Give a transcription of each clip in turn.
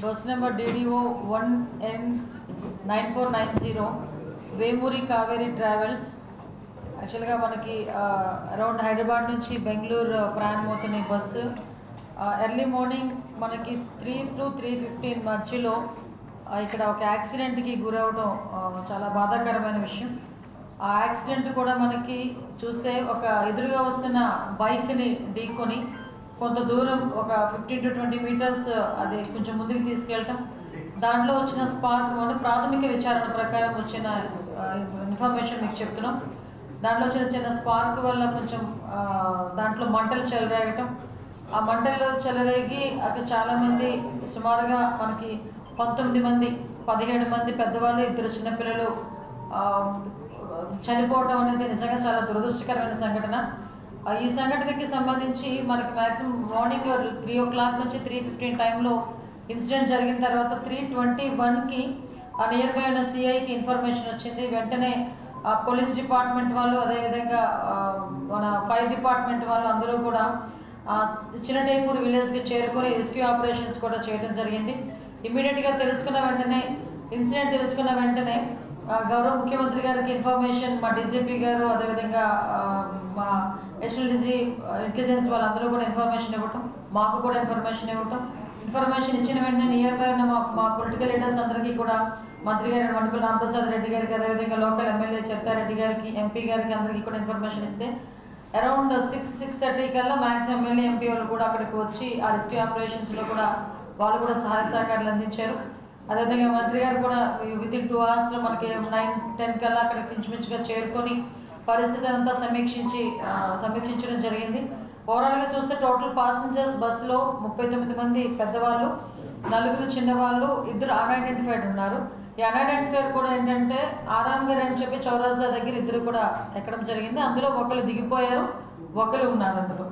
Bus number DDO 1N9490 Vemuri Kaveri travels. యాక్చువల్గా మనకి around Hyderabad నుంచి బెంగళూరు ప్రయాణమవుతున్న ఈ బస్సు ఎర్లీ మార్నింగ్ మనకి 3 to 3:15 మధ్యలో ఇక్కడ ఒక యాక్సిడెంట్కి గురవడం చాలా బాధాకరమైన విషయం. ఆ యాక్సిడెంట్ కూడా మనకి చూస్తే ఒక ఎదురుగా వస్తున్న బైక్ని ఢీకొని కొంత దూరం ఒక 15 to 20 మీటర్స్ అది కొంచెం ముందుకు తీసుకెళ్ళటం, దాంట్లో వచ్చిన స్పార్క్ మనం ప్రాథమిక విచారణ ప్రకారం వచ్చిన ఇన్ఫర్మేషన్ మీకు చెప్తున్నాం. దాంట్లో చిన్న స్పార్క్ వల్ల కొంచెం దాంట్లో మంటలు చెలరేగటం, ఆ మంటలు చెలరేగి అక్కడ చాలామంది సుమారుగా మనకి 19 మంది 17 మంది పెద్దవాళ్ళు 2 చిన్నపిల్లలు చనిపోవడం అనేది నిజంగా చాలా దురదృష్టకరమైన సంఘటన. ఈ సంఘటనకి సంబంధించి మనకి మ్యాక్సిమం మార్నింగ్ 3 o'clock నుంచి 3:15 టైంలో ఇన్సిడెంట్ జరిగిన తర్వాత 3:21కి నియర్ బై ఉన్న CIకి ఇన్ఫర్మేషన్ వచ్చింది. వెంటనే పోలీస్ డిపార్ట్మెంట్ వాళ్ళు, అదేవిధంగా మన ఫైర్ డిపార్ట్మెంట్ వాళ్ళు అందరూ కూడా చిన్నటేపూర్ విలేజ్కి చేరుకొని రెస్క్యూ ఆపరేషన్స్ కూడా చేయడం జరిగింది. ఇమీడియట్గా ఇన్సిడెంట్ తెలుసుకున్న వెంటనే గౌరవ ముఖ్యమంత్రి గారికి ఇన్ఫర్మేషన్ మా DGP గారు, అదేవిధంగా మా నేషనల్ ఇంటెలిజెన్స్ వాళ్ళందరూ కూడా ఇన్ఫర్మేషన్ ఇవ్వటం, మాకు కూడా ఇన్ఫర్మేషన్ ఇచ్చిన వెంటనే నియర్ బై ఉన్న మా పొలిటికల్ లీడర్స్ అందరికీ కూడా మంత్రి గారు వనపల్లి రామప్రసాద్ రెడ్డి గారికి, అదేవిధంగా లోకల్ ఎమ్మెల్యే చెత్తారెడ్డి గారికి, MP గారికి అందరికీ కూడా ఇన్ఫర్మేషన్ ఇస్తే అరౌండ్ 6:30 కల్లా మ్యాక్సిమం ఎమ్మెల్యే MP వాళ్ళు కూడా అక్కడికి వచ్చి ఆ రెస్క్యూ ఆపరేషన్స్లో కూడా వాళ్ళు కూడా సహాయ సహకారాలు అందించారు. అదేవిధంగా మంత్రి గారు కూడా వితిన్ 2 hours మనకి 9-10 కల్లా అక్కడికి ఇంచుమించుగా చేరుకొని పరిస్థితి అంతా సమీక్షించడం జరిగింది. ఓవరాల్గా చూస్తే టోటల్ పాసెంజర్స్ బస్సులో 39 మంది పెద్దవాళ్ళు, 4 చిన్నవాళ్ళు, 2 అన్ఐడెంటిఫైడ్ ఉన్నారు. ఈ అన్ఐడెంటిఫైడ్ కూడా ఏంటంటే ఆరామ్ గారు అని చెప్పి చౌరాస్తా దగ్గర 2 కూడా ఎక్కడం జరిగింది. అందులో ఒకరు దిగిపోయారు, ఒకరు ఉన్నారు అందులో.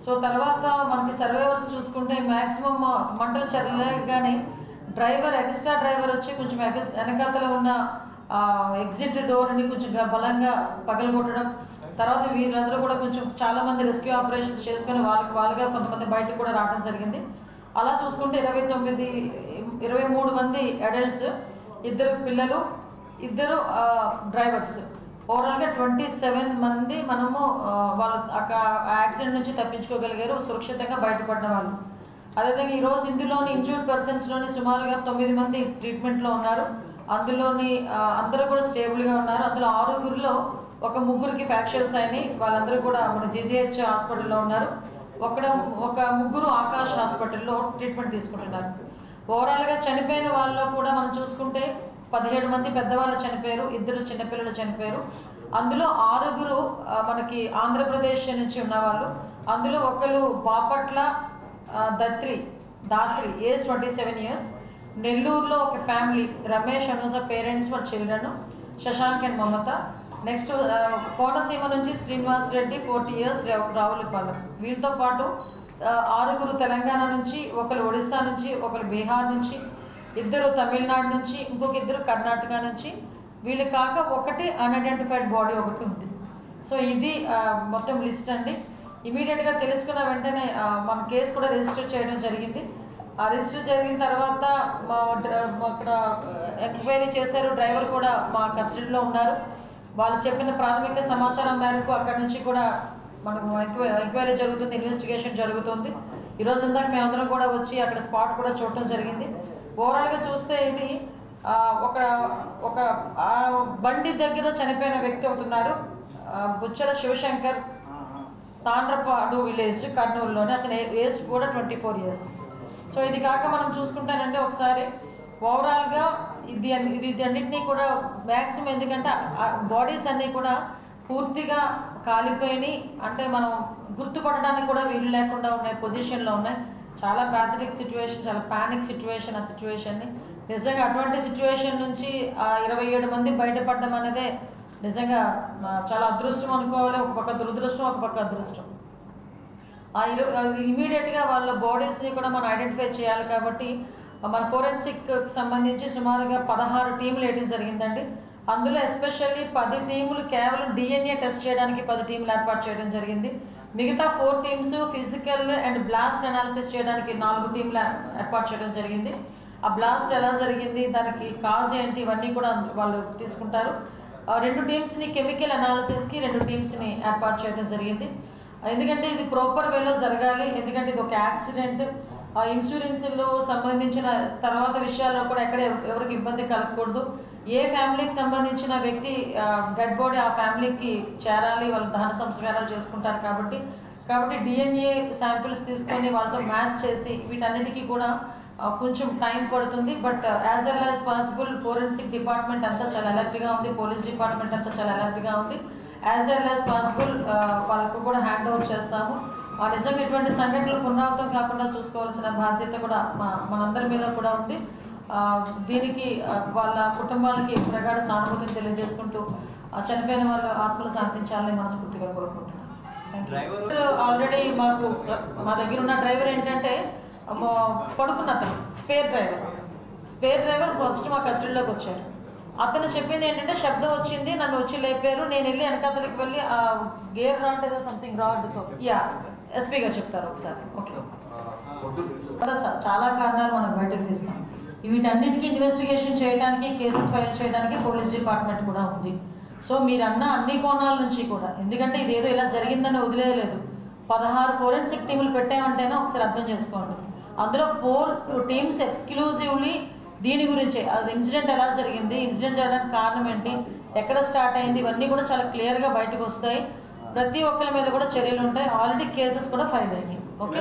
సో తర్వాత మనకి సర్వైవర్స్ చూసుకుంటే మ్యాక్సిమం మంటలు చెరలేగానే ఎక్స్ట్రా డ్రైవర్ వచ్చి కొంచెం వెనకాతలో ఉన్న ఎగ్జిట్ డోర్ని కొంచెం బలంగా పగలగొట్టడం, తర్వాత వీళ్ళందరూ కూడా కొంచెం చాలామంది రెస్క్యూ ఆపరేషన్స్ చేసుకొని వాళ్ళుగా కొంతమంది బయటకు కూడా రావడం జరిగింది. అలా చూసుకుంటే 23 మంది అడల్ట్స్, 2 పిల్లలు, 2 డ్రైవర్స్, ఓవరాల్గా 27 మంది మనము వాళ్ళ అక్కడ యాక్సిడెంట్ నుంచి తప్పించుకోగలిగారు, సురక్షితంగా బయటపడిన వాళ్ళు. అదేవిధంగా ఈరోజు ఇందులోని ఇంజూర్డ్ పర్సన్స్లోని సుమారుగా 9 మంది ట్రీట్మెంట్లో ఉన్నారు. అందులోని అందరూ కూడా స్టేబుల్గా ఉన్నారు. అందులో 6గురిలో ఒక 3కి ఫ్రాక్చర్స్ అయినాయి, వాళ్ళందరూ కూడా మన GGH హాస్పిటల్లో ఉన్నారు. ఒక 3 ఆకాష్ హాస్పిటల్లో ట్రీట్మెంట్ తీసుకుంటున్నారు. ఓవరాల్గా చనిపోయిన వాళ్ళలో కూడా మనం చూసుకుంటే 17 మంది పెద్దవాళ్ళు చనిపోయారు, 2 చిన్నపిల్లలు చనిపోయారు. అందులో 6గురు మనకి ఆంధ్రప్రదేశ్ నుంచి ఉన్నవాళ్ళు. అందులో ఒకరు బాపట్ల దాత్రి ఏజ్ 27 years, నెల్లూరులో ఒక ఫ్యామిలీ రమేష్ అనుజ పేరెంట్స్ వాళ్ళ children Shashank and Mamata. Next Konaseema నుంచి శ్రీనివాస్ రెడ్డి 40 years రావులపాలెం. వీరితో పాటు 6గురు తెలంగాణ నుంచి, ఒకరు ఒడిస్సా నుంచి, ఒకరు బీహార్ నుంచి, 2 తమిళనాడు నుంచి, ఇంకొక 2 కర్ణాటక నుంచి. వీళ్ళు కాక ఒకటి అన్ఐడెంటిఫైడ్ బాడీ ఒకటి ఉంది. సో ఇది మొత్తం లిస్ట్ అండి. ఇమీడియట్గా తెలుసుకున్న వెంటనే మన కేసు కూడా రిజిస్టర్ చేయడం జరిగింది. ఆ రిజిస్టర్ జరిగిన తర్వాత అక్కడ ఎంక్వైరీ చేశారు. డ్రైవర్ కూడా మా కస్టడీలో ఉన్నారు. వాళ్ళు చెప్పిన ప్రాథమిక సమాచారం మేరకు అక్కడి నుంచి కూడా మనకు ఎంక్వైరీ జరుగుతుంది, ఇన్వెస్టిగేషన్ జరుగుతుంది. ఈరోజు ఇందాక మేమందరం కూడా వచ్చి అక్కడ స్పాట్ కూడా చూడటం జరిగింది. ఓవరాల్గా చూస్తే ఇది ఒక బండి దగ్గర చనిపోయిన వ్యక్తి అవుతున్నారు, బుచ్చల శివశంకర్, తాండ్రపాడు విలేజ్, కర్నూలులోనే. అతని ఏజ్ కూడా 24 years. సో ఇది కాక మనం చూసుకుంటానంటే ఒకసారి ఓవరాల్గా ఇది అన్నింటినీ కూడా మ్యాక్సిమం, ఎందుకంటే బాడీస్ అన్నీ కూడా పూర్తిగా కాలిపోయినాయి, అంటే మనం గుర్తుపడడానికి కూడా వీలు లేకుండా ఉన్నాయి పొజిషన్లో ఉన్నాయి. చాలా ప్యాథటిక్ సిచ్యువేషన్, చాలా ప్యానిక్ సిచ్యువేషన్. ఆ సిచ్యువేషన్ని నిజంగా అటువంటి సిచ్యువేషన్ నుంచి 27 మంది బయటపడడం అనేదే నిజంగా చాలా అదృష్టం అనుకోవాలి. ఒక పక్క దురదృష్టం, ఒక పక్క అదృష్టం. ఇమీడియట్గా వాళ్ళ బాడీస్ని కూడా మనం ఐడెంటిఫై చేయాలి. కాబట్టి మన ఫోరెన్సిక్కి సంబంధించి సుమారుగా 16 టీములు వేయడం జరిగిందండి. అందులో ఎస్పెషల్లీ 10 టీములు కేవలం DNA టెస్ట్ చేయడానికి 10 టీములు ఏర్పాటు చేయడం జరిగింది. మిగతా 4 teams physical and blast analysis చేయడానికి 4 టీములు ఏర్పాటు చేయడం జరిగింది. ఆ బ్లాస్ట్ ఎలా జరిగింది, దానికి కాజ్ ఏంటి, ఇవన్నీ కూడా వాళ్ళు తీసుకుంటారు. 2 టీమ్స్ని కెమికల్ అనాలిసిస్కి 2 టీమ్స్ని ఏర్పాటు చేయడం జరిగింది. ఎందుకంటే ఇది ప్రాపర్ వేలో జరగాలి. ఎందుకంటే ఇది ఒక యాక్సిడెంట్. ఇన్సూరెన్స్లో సంబంధించిన తర్వాత విషయాల్లో కూడా ఎక్కడ ఎవరికి ఇబ్బంది కలగకూడదు. ఏ ఫ్యామిలీకి సంబంధించిన వ్యక్తి డెడ్ బాడీ ఆ ఫ్యామిలీకి చేరాలి, వాళ్ళు దహన సంస్కారాలు చేసుకుంటారు. కాబట్టి DNA శాంపిల్స్ తీసుకొని వాళ్ళతో మ్యాచ్ చేసి వీటన్నిటికీ కూడా కొంచెం టైం పడుతుంది. But as well as possible forensic department అంతా చాలా అలర్ట్గా ఉంది, పోలీస్ డిపార్ట్మెంట్ అంతా చాలా అలర్ట్గా ఉంది. యాజ్ వెల్ యాజ్ పాసిబుల్ వాళ్ళకు కూడా హ్యాండ్ ఓవర్ చేస్తాము. నిజంగా ఇటువంటి సంఘటనలు పునరావృతం కాకుండా చూసుకోవాల్సిన బాధ్యత కూడా మనందరి మీద కూడా ఉంది. దీనికి వాళ్ళ కుటుంబాలకి ప్రగాఢ సానుభూతిని తెలియజేసుకుంటూ చనిపోయిన వాళ్ళ ఆత్మలు శాంతించాలని మనస్ఫూర్తిగా కోరుకుంటున్నాను. ఆల్రెడీ మా దగ్గర ఉన్న డ్రైవర్ ఏంటంటే పడుకున్న అతను స్పేర్ డ్రైవర్ ఫస్ట్ మా కస్టడీలోకి వచ్చారు. అతను చెప్పింది ఏంటంటే శబ్దం వచ్చింది, నన్ను వచ్చి లేపారు, నేను వెళ్ళి వెనకాతలకి వెళ్ళి ఆ గేర్ రాడ్ ఏదో సంథింగ్ రాడ్తో ఎస్పీ గారు చెప్తారు ఒకసారి. ఓకే, చాలా కారణాలు మనం బయటకు తీస్తాం. వీటన్నిటికీ ఇన్వెస్టిగేషన్ చేయడానికి, కేసెస్ ఫైల్ చేయడానికి పోలీస్ డిపార్ట్మెంట్ కూడా ఉంది. సో మీరు అన్న అన్ని కోణాల నుంచి కూడా, ఎందుకంటే ఇదేదో ఇలా జరిగిందని వదిలేయలేదు. 16 ఫోరెన్సిక్ టీములు పెట్టామంటేనే ఒకసారి అర్థం చేసుకోండి. అందులో 4 టీమ్స్ ఎక్స్క్లూజివ్లీ దీని గురించే, అది ఇన్సిడెంట్ ఎలా జరిగింది, ఇన్సిడెంట్ జరగడానికి కారణం ఏంటి, ఎక్కడ స్టార్ట్ అయింది, ఇవన్నీ కూడా చాలా క్లియర్గా బయటకు వస్తాయి. ప్రతి ఒక్కరి మీద కూడా చర్యలు ఉంటాయి. ఆల్రెడీ కేసెస్ కూడా ఫైల్ అయినాయి. ఓకే,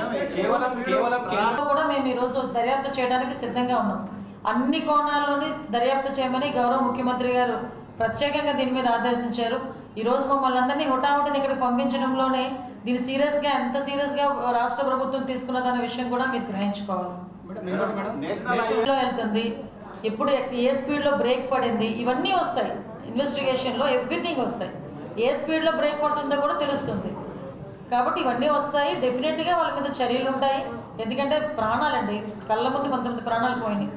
కూడా మేము ఈరోజు దర్యాప్తు చేయడానికి సిద్ధంగా ఉన్నాం. అన్ని కోణాల్లోని దర్యాప్తు చేయమని గౌరవ ముఖ్యమంత్రి గారు ప్రత్యేకంగా దీని మీద ఆదేశించారు. ఈరోజు మమ్మల్ని అందరినీ హుటాహుటిని ఇక్కడికి పంపించడంలోనే దీన్ని సీరియస్గా, ఎంత సీరియస్గా రాష్ట్ర ప్రభుత్వం తీసుకున్నదన్న విషయం కూడా మీరు గ్రహించుకోవాలి. వెళ్తుంది ఎప్పుడు, ఏ స్పీడ్లో బ్రేక్ పడింది, ఇవన్నీ వస్తాయి ఇన్వెస్టిగేషన్లో, ఎవ్రీథింగ్ వస్తాయి. ఏ స్పీడ్లో బ్రేక్ పడుతుందో కూడా తెలుస్తుంది. కాబట్టి ఇవన్నీ వస్తాయి. డెఫినెట్గా వాళ్ళ మీద చర్యలు ఉంటాయి. ఎందుకంటే ప్రాణాలండి, కళ్ళ ముందు 10 ప్రాణాలు పోయినాయి.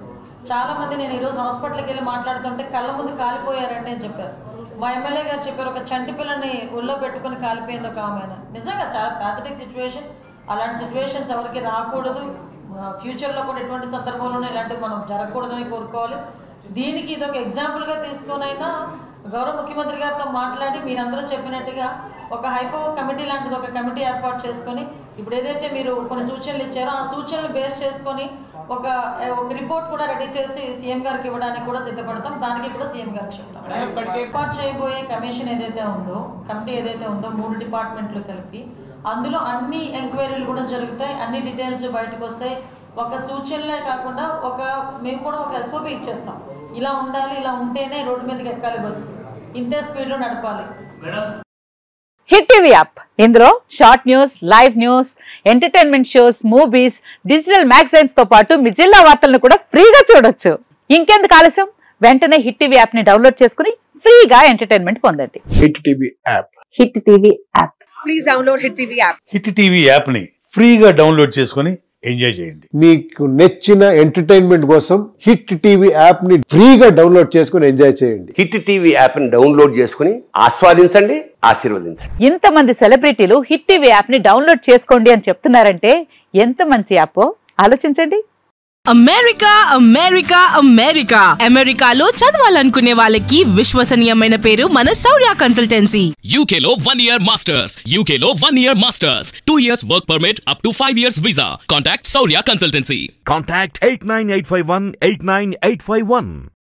చాలామంది, నేను ఈరోజు హాస్పిటల్కి వెళ్ళి మాట్లాడుతుంటే కళ్ళ ముందు కాలిపోయారండి అని చెప్పారు. మా ఎమ్మెల్యే గారు చెప్పారు, ఒక చంటి పిల్లని ఒళ్ళో పెట్టుకుని కాలిపోయింది ఒక ఆమె. నిజంగా చాలా ప్యాథటిక్ సిచ్యువేషన్. అలాంటి సిచ్యువేషన్స్ ఎవరికి రాకూడదు. ఫ్యూచర్లో కూడా ఎటువంటి సందర్భంలోనే ఇలాంటివి మనం జరగకూడదని కోరుకోవాలి. దీనికి ఇది ఒక ఎగ్జాంపుల్గా తీసుకొనైనా గౌరవ ముఖ్యమంత్రి గారితో మాట్లాడి మీరందరూ చెప్పినట్టుగా ఒక హైపో కమిటీ లాంటిది ఒక కమిటీ ఏర్పాటు చేసుకొని, ఇప్పుడు ఏదైతే మీరు కొన్ని సూచనలు ఇచ్చారో ఆ సూచనలు బేస్ చేసుకొని ఒక రిపోర్ట్ కూడా రెడీ చేసి సీఎం గారికి ఇవ్వడానికి కూడా సిద్ధపడతాం. దానికి కూడా సీఎం గారికి చెప్తాం. ఏర్పాటు చేయబోయే కమిషన్ ఏదైతే ఉందో, కమిటీ ఏదైతే ఉందో 3 డిపార్ట్మెంట్లు కలిపి, అందులో అన్ని ఎంక్వైరీలు కూడా జరుగుతాయి, అన్ని డీటెయిల్స్ బయటకు వస్తాయి. ఒక సూచనలే కాకుండా మేము కూడా ఒక SOP ఇచ్చేస్తాం. ఇలా ఉండాలి, ఇలా ఉంటేనే రోడ్డు మీదకి ఎక్కాలి, బస్ ఇంతే స్పీడ్లో నడపాలి. హిట్ టీవీ యాప్, ఇందులో short news, live news, entertainment shows, movies, digital magazines తో పాటు మీ జిల్లా వార్తలను కూడా ఫ్రీగా చూడొచ్చు. ఇంకెందుకు ఆలస్యం, వెంటనే హిట్ టీవీ యాప్ ని డౌన్లోడ్ చేసుకుని ఫ్రీగా ఎంటర్టైన్మెంట్ పొందండి. Hit TV app, hit TV app, please download hit TV app. Hit TV app ని ఫ్రీగా డౌన్లోడ్ చేసుకుని ఎంజాయ్ చేయండి. మీకు నచ్చిన ఎంటర్టైన్మెంట్ కోసం హిట్ టీవీ యాప్ ని ఫ్రీగా డౌన్లోడ్ చేసుకుని ఎంజాయ్ చేయండి. హిట్ టీవీ యాప్ ని డౌన్లోడ్ చేసుకుని ఆస్వాదించండి, ఆశీర్వదించండి. ఇంతమంది సెలబ్రిటీలు హిట్ టీవీ యాప్ ని డౌన్లోడ్ చేసుకోండి అని చెప్తున్నారంటే ఎంత మంచి యాప్ ఆలోచించండి. అమెరికా అమెరికాలో చదవాలనుకునే వాళ్ళకి విశ్వసనీయమైన పేరు మన శౌర్య కన్సల్టెన్సీ. UK లో 1 year masters, UK లో 1 year masters, 2 years work permit up to 5 years visa. Contact Shaurya Consultancy. Contact 89851 89851.